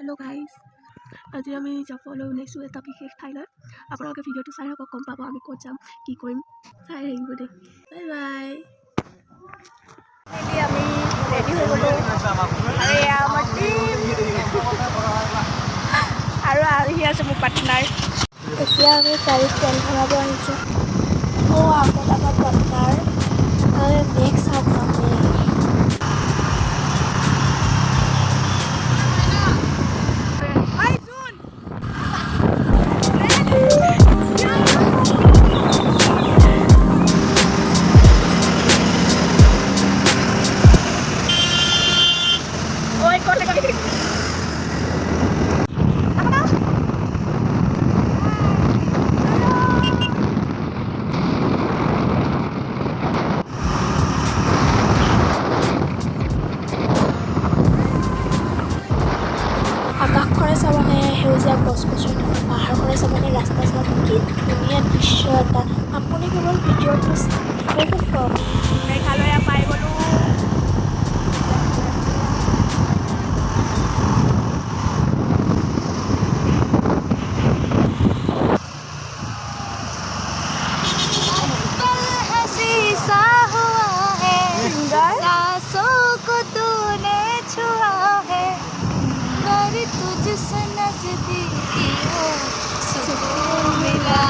Hello' guys, আজি আমি যাবলৈ ওলাইছোঁ এটা বিশেষ ঠাইলৈ। আপোনালোকে ভিডিঅ'টো চাই থাকক, গম পাব আমি ক'ত যাম, কি কৰিম, চাই থাকিব দেই। Bye bye. আমি ৰেডি হৈ গ'লোঁ আৰু এয়া আমাৰ টিম আৰু আহি আছে মোৰ পাৰ্টনাৰ। এতিয়া আমি গাড়ীত তেল ভৰাব আহিছোঁ। আগত আমাৰ পাৰ্টনাৰ নেক্সট চাওক আমি আকাশখনে চাবনে, সেউজীয়া গছ গছনি থকা পাহাৰখনে চাবনে, ৰাস্তা চাবনে, কি ধুনীয়া দৃশ্য এটা। আপুনি কেৱল ভিডিঅ'টো উপভোগ কৰক। মেঘালয়া পাই গ'লোঁ। तुझसे नजदीकी हो सुकून मिला।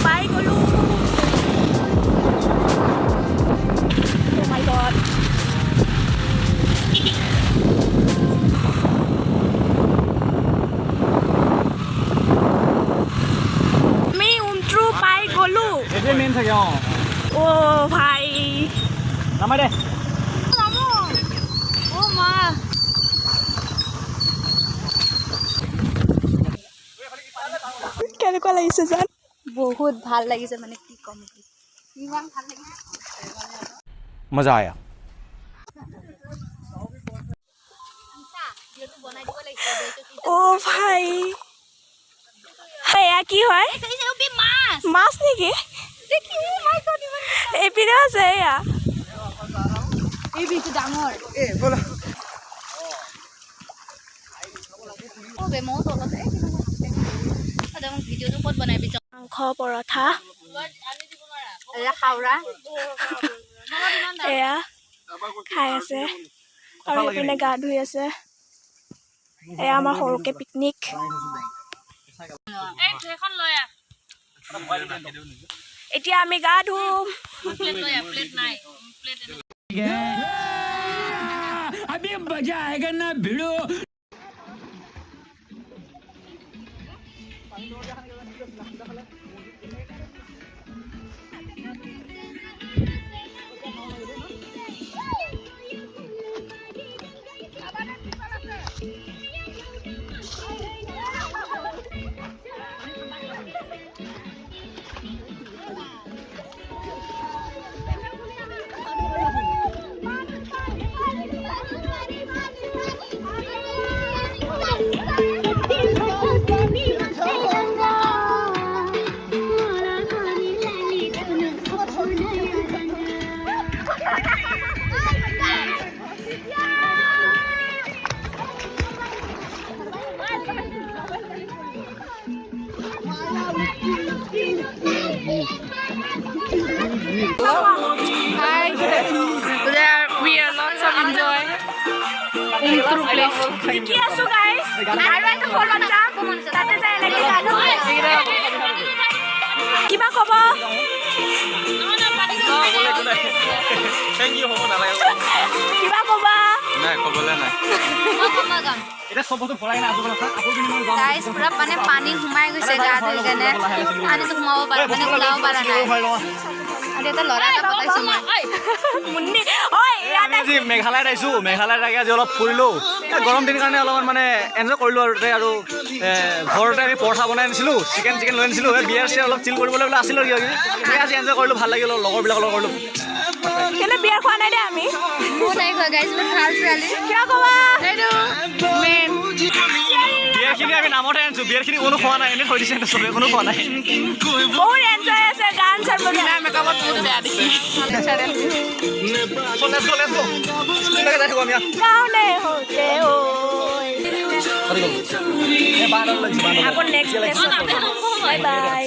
পাই গ'লোঁ। Oh my God. পাই গ'লোঁ। এইটোৱে মেইন থাকে। অ' ভাই নামাই দে। ओ মা কেনেকুৱা লাগিছে জান? বহুত ভাল লাগিছে, মানে কি কম, ইমান ভাল লাগিছে, মজা আয়া। অ' ভাই এয়া কি হয়? মাছ নেকি? এইপিনে আছে এয়া। এই বিটো ডাঙৰ ভিডিঅ'টো ক'ত বনাবি? মাংস, পৰঠা, খাওৰা এয়া খাই আছে আৰু এইপিনে গা ধুই আছে। এয়া আমাৰ সৰুকে পিকনিক। এতিয়া আমি গা ধুম। अभी मजा आएगा ना भिड़ो। Hi, we are lots of enjoy. Thank you so guys. আৰু এটা ফলত যাম, তাতে যাই লাগি গানো কিবা ক'ব? Thank you হ'ব নালাগে। কিবা ক'বা? নাই ক'বলৈ নাই। এটা সবটো পৰাই না আজি কথা আকৌ কিনি মই যাম। গাইস পুৰা মানে পানী সোমাই গৈছে গা ধুই কেনে, পানীটো সোমাব পাৰা মানে ওলাব পাৰা নাই। আৰু এটা ল'ৰা এটা পতাইছো মই। মুন্নি ঐ ইয়াতে আজি মেঘালয়ত আহিছোঁ। মেঘালয়ত আহি আজি অলপ ফুৰিলোঁ। গৰম দিন কাৰণে অলপমান মানে এনজয় কৰিলোঁ আৰু ঘৰতে আমি পৰঠা বনাই আনিছিলোঁ, চিকেন লৈ আনিছিলোঁ। বিয়াৰ চিয়াৰ অলপ চিল কৰিবলৈ বোলে আছিলোঁ কিবা কিবি। আজি এনজয় কৰিলোঁ, ভাল লাগিল, লগৰবিলাকৰ লগত কৰিলোঁ। কেলে বিয়াৰ খোৱা নাই দে আমি। মোৰ নাই খোৱা গাইস, মোৰ ভাল ছোৱালী। কিয় ক'বা? এইটো মেন বিয়াৰখিনি আমি নামতে আনিছোঁ বিয়াৰখিনি কোনো খোৱা নাই এনেই থৈ দিছে চবে কোনো খোৱা নাই বহুত এনজয় আছে গান চান বজাই মেকআপত বহুত বেয়া দেখি গাঁৱলে হওঁতে আকৌ next bye bye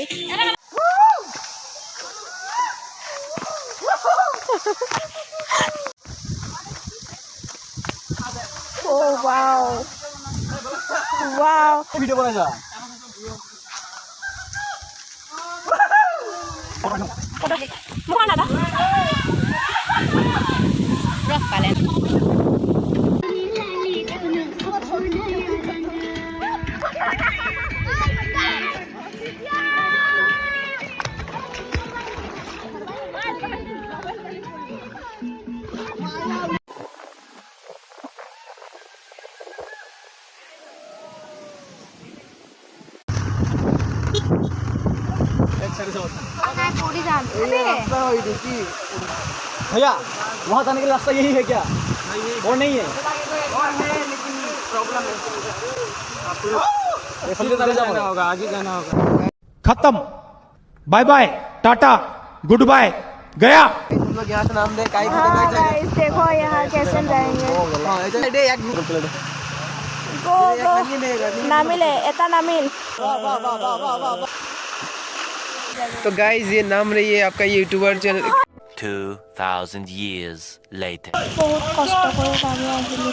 Oh wow. Wow. Video' বনাইছা Mukhang nada. ৰস পালে भैया वहाँ जाने के लिए रास्ता यही है क्या और नहीं है होगा आगे जाना होगा खत्म bye bye tata goodbye गया तुम लोग यहाँ से नाम दे काई हाँ गाइस देखो यहाँ कैसे जाएंगे गो गो नामिले एता नामिल तो गाइस ये नाम रही है आपका यूट्यूबर चैनल 2,000 years later. बहुत कष्ट करे আমি আহিলো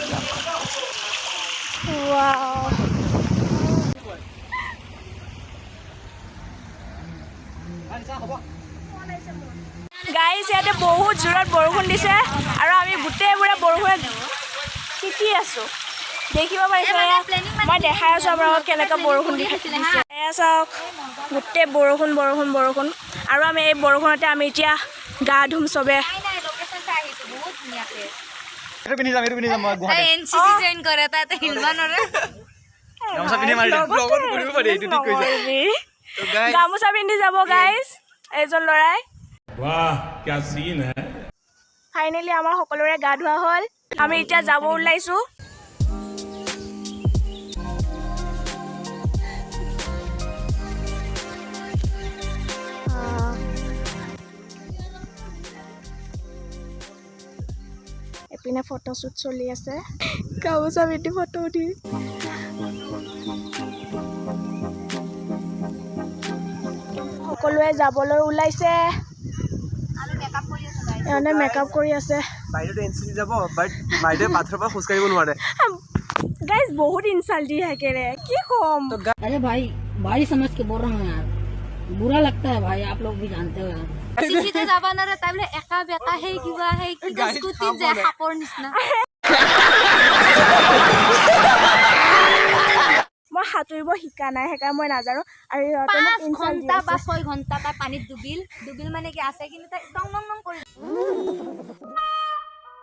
ওয়াও গাইস ইয়াতে বহুত জোৰত বৰষুণ দিছে আৰু আমি গোটেইবোৰে বৰষুণত তিতি আছো দেখিব পাৰিছে মই দেখাই আছো আপোনালোকক কেনেকৈ বৰষুণ দিছে এয়া চাওক গোটেই বৰষুণ বৰষুণ বৰষুণ আৰু আমি এই বৰষুণতে আমি এতিয়া গা ধুম চবে এইটো পিন্ধি যাম মই গুৱাহাটী এনচিচি জইন কৰে তাতে হিলবা নৰে গামোচা পিন্ধি মাৰি দিম ব্লগত কৰিব পাৰি এইটো ঠিক কৈছা तो गाइस গামোচা পিন্ধি যাব গাইজ এজন ল'ৰাই वाह क्या सीन है ফাইনেলি আমাৰ সকলোৰে গা ধোৱা হ'ল আমি এতিয়া যাব ওলাইছো এপিনে ফটোশ্বুট চলি আছে গামোচা পিন্ধি ফটো উঠি সকলোৱে যাবলৈ ওলাইছে এনে মেকআপ কৰি আছে বাইদেউ এনসিসি যাব বাট বাইদেউ পাথৰৰ পৰা খোজ কাঢ়িব নোৱাৰে গাইজ বহুত ইনসাল্ট দি থাকে ৰে কি কম अरे भाई भाई समझ के बोल रहा हूँ यार बुरा लगता है भाई आप लोग भी जानते हो यार চিচিতে যাব নৰে তাই বোলে একা বেকা সেই কিবা সেই কিবা স্কুটিত যায় সাপৰ নিচিনা মই সাঁতুৰিব শিকা নাই সেইকাৰণে মই নাজানো আৰু সিহঁতে মোক 5 ইনসাল্ট দি ঘণ্টা বা আছে 6 ঘণ্টা তাই পানীত ডুবিল মানে কি আছে কিন্তু তাই টং টং টং কৰি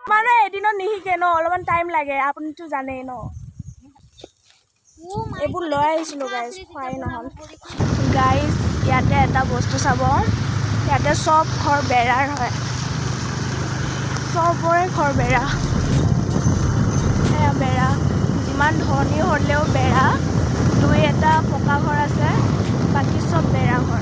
মানে এদিনত নিশিকে ন অলপমান টাইম লাগে আপুনিতো জানেই ন এইবোৰ লৈ আহিছিলোঁ গাইজ খোৱাই নহ'ল গাইজ ইয়াতে এটা বস্তু চাব ইয়াতে চব ঘৰ বেৰাৰ হয় চবৰে ঘৰ বেৰা এয়া বেৰা যিমান ধনী হ'লেও বেৰা দুই এটা পকা ঘৰ আছে বাকী চব বেৰা ঘৰ